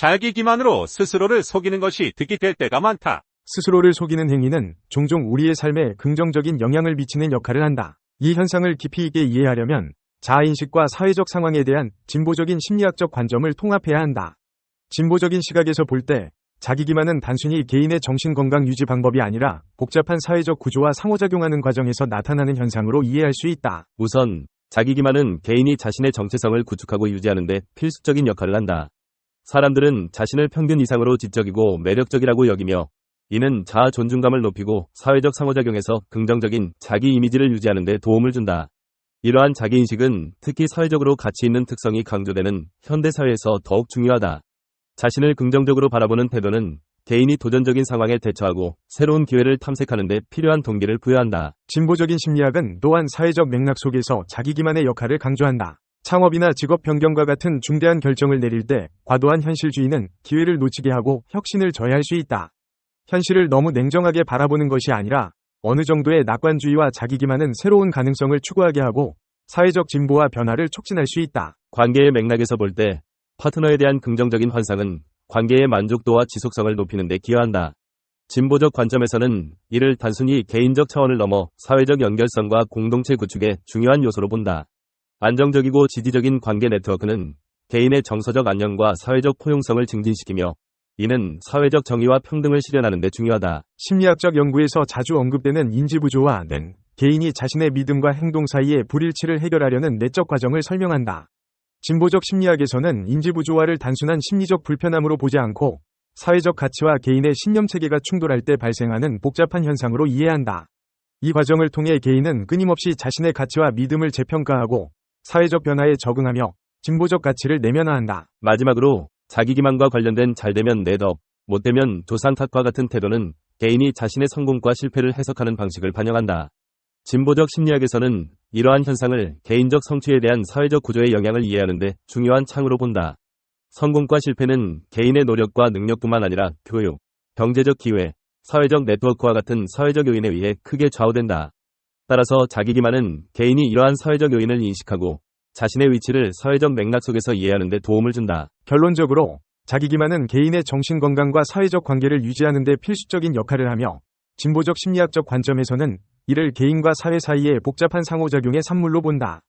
자기 기만으로 스스로를 속이는 것이 득이 될 때가 많다. 스스로를 속이는 행위는 종종 우리의 삶에 긍정적인 영향을 미치는 역할을 한다. 이 현상을 깊이 있게 이해하려면 자아인식과 사회적 상황에 대한 진보적인 심리학적 관점을 통합해야 한다. 진보적인 시각에서 볼 때 자기 기만은 단순히 개인의 정신건강 유지 방법이 아니라 복잡한 사회적 구조와 상호작용하는 과정에서 나타나는 현상으로 이해할 수 있다. 우선 자기 기만은 개인이 자신의 정체성을 구축하고 유지하는 데 필수적인 역할을 한다. 사람들은 자신을 평균 이상으로 지적이고 매력적이라고 여기며 이는 자아 존중감을 높이고 사회적 상호작용에서 긍정적인 자기 이미지를 유지하는 데 도움을 준다. 이러한 자기인식은 특히 사회적으로 가치 있는 특성이 강조되는 현대사회에서 더욱 중요하다. 자신을 긍정적으로 바라보는 태도는 개인이 도전적인 상황에 대처하고 새로운 기회를 탐색하는 데 필요한 동기를 부여한다. 진보적인 심리학은 또한 사회적 맥락 속에서 자기 기만의 역할을 강조한다. 창업이나 직업 변경과 같은 중대한 결정을 내릴 때 과도한 현실주의는 기회를 놓치게 하고 혁신을 저해할 수 있다. 현실을 너무 냉정하게 바라보는 것이 아니라 어느 정도의 낙관주의와 자기 기만은 새로운 가능성을 추구하게 하고 사회적 진보와 변화를 촉진할 수 있다. 관계의 맥락에서 볼 때 파트너에 대한 긍정적인 환상은 관계의 만족도와 지속성을 높이는 데 기여한다. 진보적 관점에서는 이를 단순히 개인적 차원을 넘어 사회적 연결성과 공동체 구축의 중요한 요소로 본다. 안정적이고 지지적인 관계 네트워크는 개인의 정서적 안녕과 사회적 포용성을 증진시키며 이는 사회적 정의와 평등을 실현하는 데 중요하다. 심리학적 연구에서 자주 언급되는 인지부조화는 개인이 자신의 믿음과 행동 사이의 불일치를 해결하려는 내적 과정을 설명한다. 진보적 심리학에서는 인지부조화를 단순한 심리적 불편함으로 보지 않고 사회적 가치와 개인의 신념체계가 충돌할 때 발생하는 복잡한 현상으로 이해한다. 이 과정을 통해 개인은 끊임없이 자신의 가치와 믿음을 재평가하고 사회적 변화에 적응하며 진보적 가치를 내면화한다. 마지막으로 자기 기만과 관련된 잘되면 내 덕, 못되면 조상 탓과 같은 태도는 개인이 자신의 성공과 실패를 해석하는 방식을 반영한다. 진보적 심리학에서는 이러한 현상을 개인적 성취에 대한 사회적 구조의 영향을 이해하는 데 중요한 창으로 본다. 성공과 실패는 개인의 노력과 능력뿐만 아니라 교육, 경제적 기회, 사회적 네트워크와 같은 사회적 요인에 의해 크게 좌우된다. 따라서 자기 기만은 개인이 이러한 사회적 요인을 인식하고 자신의 위치를 사회적 맥락 속에서 이해하는 데 도움을 준다. 결론적으로 자기 기만은 개인의 정신건강과 사회적 관계를 유지하는 데 필수적인 역할을 하며 진보적 심리학적 관점에서는 이를 개인과 사회 사이의 복잡한 상호작용의 산물로 본다.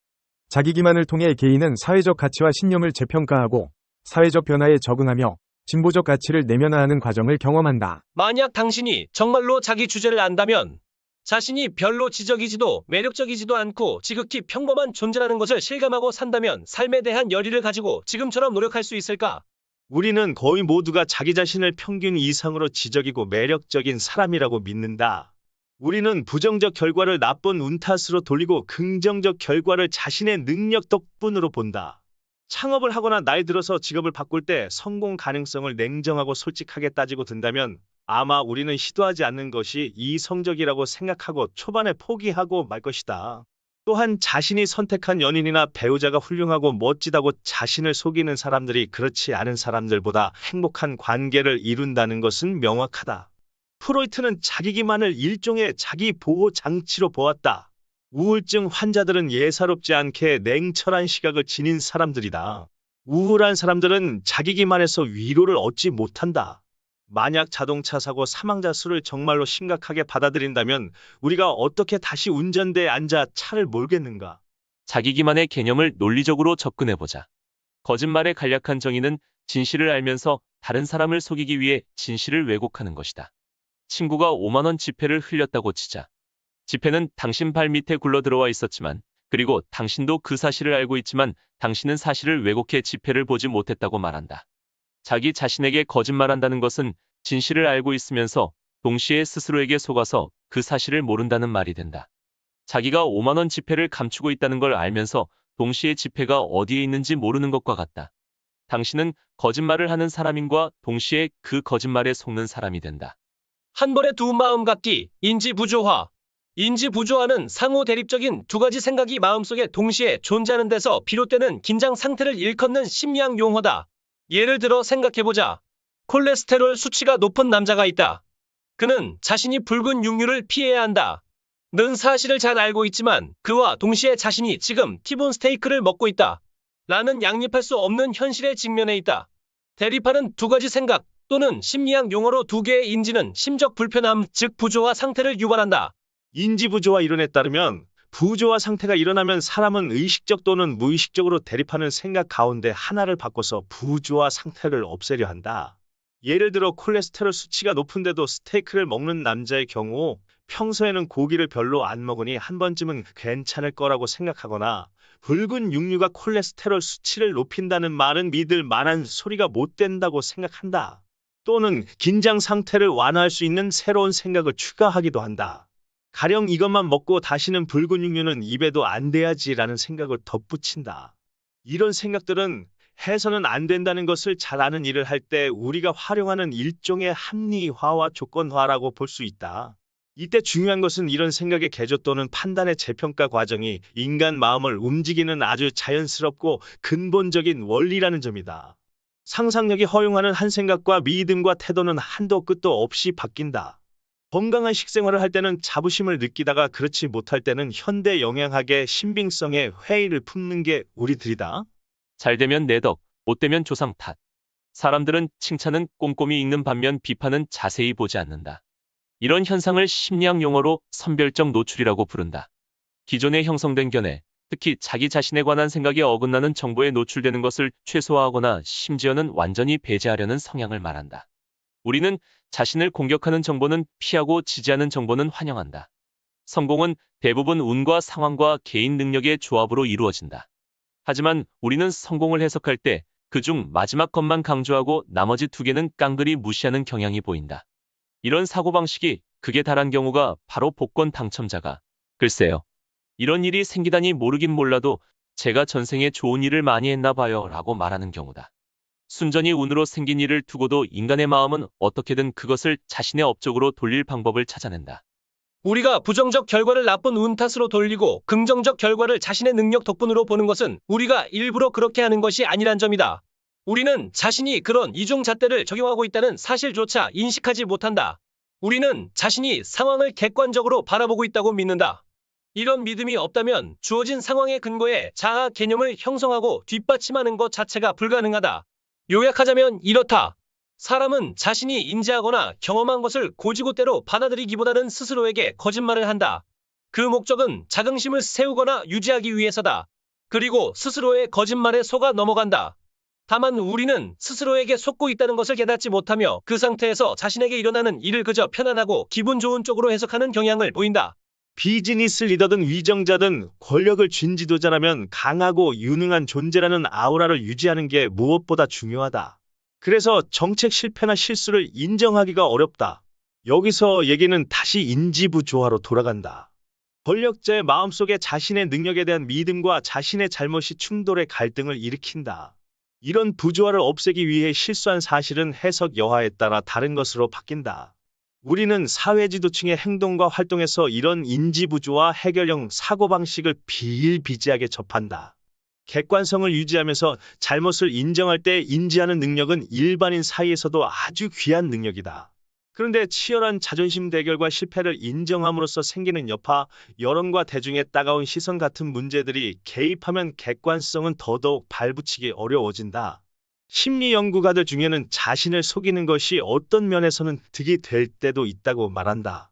자기 기만을 통해 개인은 사회적 가치와 신념을 재평가하고 사회적 변화에 적응하며 진보적 가치를 내면화하는 과정을 경험한다. 만약 당신이 정말로 자기 주제를 안다면 자신이 별로 지적이지도 매력적이지도 않고 지극히 평범한 존재라는 것을 실감하고 산다면 삶에 대한 열의를 가지고 지금처럼 노력할 수 있을까? 우리는 거의 모두가 자기 자신을 평균 이상으로 지적이고 매력적인 사람이라고 믿는다. 우리는 부정적 결과를 나쁜 운 탓으로 돌리고 긍정적 결과를 자신의 능력 덕분으로 본다. 창업을 하거나 나이 들어서 직업을 바꿀 때 성공 가능성을 냉정하고 솔직하게 따지고 든다면 아마 우리는 시도하지 않는 것이 이성적이라고 생각하고 초반에 포기하고 말 것이다. 또한 자신이 선택한 연인이나 배우자가 훌륭하고 멋지다고 자신을 속이는 사람들이 그렇지 않은 사람들보다 행복한 관계를 이룬다는 것은 명확하다. 프로이트는 자기 기만을 일종의 자기 보호 장치로 보았다. 우울증 환자들은 예사롭지 않게 냉철한 시각을 지닌 사람들이다. 우울한 사람들은 자기 기만에서 위로를 얻지 못한다. 만약 자동차 사고 사망자 수를 정말로 심각하게 받아들인다면 우리가 어떻게 다시 운전대에 앉아 차를 몰겠는가? 자기 기만의 개념을 논리적으로 접근해보자. 거짓말의 간략한 정의는 진실을 알면서 다른 사람을 속이기 위해 진실을 왜곡하는 것이다. 친구가 5만 원 지폐를 흘렸다고 치자. 지폐는 당신 발 밑에 굴러 들어와 있었지만, 그리고 당신도 그 사실을 알고 있지만 당신은 사실을 왜곡해 지폐를 보지 못했다고 말한다. 자기 자신에게 거짓말한다는 것은 진실을 알고 있으면서 동시에 스스로에게 속아서 그 사실을 모른다는 말이 된다. 자기가 5만 원 지폐를 감추고 있다는 걸 알면서 동시에 지폐가 어디에 있는지 모르는 것과 같다. 당신은 거짓말을 하는 사람인과 동시에 그 거짓말에 속는 사람이 된다. 한 번에 두 마음 갖기, 인지부조화. 인지부조화는 상호 대립적인 두 가지 생각이 마음속에 동시에 존재하는 데서 비롯되는 긴장 상태를 일컫는 심리학 용어다. 예를 들어 생각해보자. 콜레스테롤 수치가 높은 남자가 있다. 그는 자신이 붉은 육류를 피해야 한다. 는 사실을 잘 알고 있지만 그와 동시에 자신이 지금 티본 스테이크를 먹고 있다. 라는 양립할 수 없는 현실에 직면해 있다. 대립하는 두 가지 생각 또는 심리학 용어로 두 개의 인지는 심적 불편함, 즉 부조화 상태를 유발한다. 인지부조화 이론에 따르면 부조화 상태가 일어나면 사람은 의식적 또는 무의식적으로 대립하는 생각 가운데 하나를 바꿔서 부조화 상태를 없애려 한다. 예를 들어 콜레스테롤 수치가 높은데도 스테이크를 먹는 남자의 경우 평소에는 고기를 별로 안 먹으니 한 번쯤은 괜찮을 거라고 생각하거나 붉은 육류가 콜레스테롤 수치를 높인다는 말은 믿을 만한 소리가 못 된다고 생각한다. 또는 긴장 상태를 완화할 수 있는 새로운 생각을 추가하기도 한다. 가령 이것만 먹고 다시는 붉은 육류는 입에도 안 대야지라는 생각을 덧붙인다. 이런 생각들은 해서는 안 된다는 것을 잘 아는 일을 할 때 우리가 활용하는 일종의 합리화와 조건화라고 볼 수 있다. 이때 중요한 것은 이런 생각의 개조 또는 판단의 재평가 과정이 인간 마음을 움직이는 아주 자연스럽고 근본적인 원리라는 점이다. 상상력이 허용하는 한 생각과 믿음과 태도는 한도 끝도 없이 바뀐다. 건강한 식생활을 할 때는 자부심을 느끼다가 그렇지 못할 때는 현대 영양학의 신빙성에 회의를 품는 게 우리들이다. 잘 되면 내 덕, 못 되면 조상 탓. 사람들은 칭찬은 꼼꼼히 읽는 반면 비판은 자세히 보지 않는다. 이런 현상을 심리학 용어로 선별적 노출이라고 부른다. 기존에 형성된 견해, 특히 자기 자신에 관한 생각에 어긋나는 정보에 노출되는 것을 최소화하거나 심지어는 완전히 배제하려는 성향을 말한다. 우리는 자신을 공격하는 정보는 피하고 지지하는 정보는 환영한다. 성공은 대부분 운과 상황과 개인 능력의 조합으로 이루어진다. 하지만 우리는 성공을 해석할 때 그중 마지막 것만 강조하고 나머지 두 개는 깡그리 무시하는 경향이 보인다. 이런 사고방식이 극에 달한 경우가 바로 복권 당첨자가 글쎄요. 이런 일이 생기다니 모르긴 몰라도 제가 전생에 좋은 일을 많이 했나 봐요 라고 말하는 경우다. 순전히 운으로 생긴 일을 두고도 인간의 마음은 어떻게든 그것을 자신의 업적으로 돌릴 방법을 찾아낸다. 우리가 부정적 결과를 나쁜 운 탓으로 돌리고 긍정적 결과를 자신의 능력 덕분으로 보는 것은 우리가 일부러 그렇게 하는 것이 아니란 점이다. 우리는 자신이 그런 이중잣대를 적용하고 있다는 사실조차 인식하지 못한다. 우리는 자신이 상황을 객관적으로 바라보고 있다고 믿는다. 이런 믿음이 없다면 주어진 상황의 근거에 자아 개념을 형성하고 뒷받침하는 것 자체가 불가능하다. 요약하자면 이렇다. 사람은 자신이 인지하거나 경험한 것을 고지고대로 받아들이기보다는 스스로에게 거짓말을 한다. 그 목적은 자긍심을 세우거나 유지하기 위해서다. 그리고 스스로의 거짓말에 속아 넘어간다. 다만 우리는 스스로에게 속고 있다는 것을 깨닫지 못하며 그 상태에서 자신에게 일어나는 일을 그저 편안하고 기분 좋은 쪽으로 해석하는 경향을 보인다. 비즈니스 리더든 위정자든 권력을 쥔 지도자라면 강하고 유능한 존재라는 아우라를 유지하는 게 무엇보다 중요하다. 그래서 정책 실패나 실수를 인정하기가 어렵다. 여기서 얘기는 다시 인지부조화로 돌아간다. 권력자의 마음속에 자신의 능력에 대한 믿음과 자신의 잘못이 충돌의 갈등을 일으킨다. 이런 부조화를 없애기 위해 실수한 사실은 해석 여하에 따라 다른 것으로 바뀐다. 우리는 사회지도층의 행동과 활동에서 이런 인지부조화 해결형 사고방식을 비일비재하게 접한다. 객관성을 유지하면서 잘못을 인정할 때 인지하는 능력은 일반인 사이에서도 아주 귀한 능력이다. 그런데 치열한 자존심 대결과 실패를 인정함으로써 생기는 여파, 여론과 대중의 따가운 시선 같은 문제들이 개입하면 객관성은 더더욱 발붙이기 어려워진다. 심리 연구가들 중에는 자신을 속이는 것이 어떤 면에서는 득이 될 때도 있다고 말한다.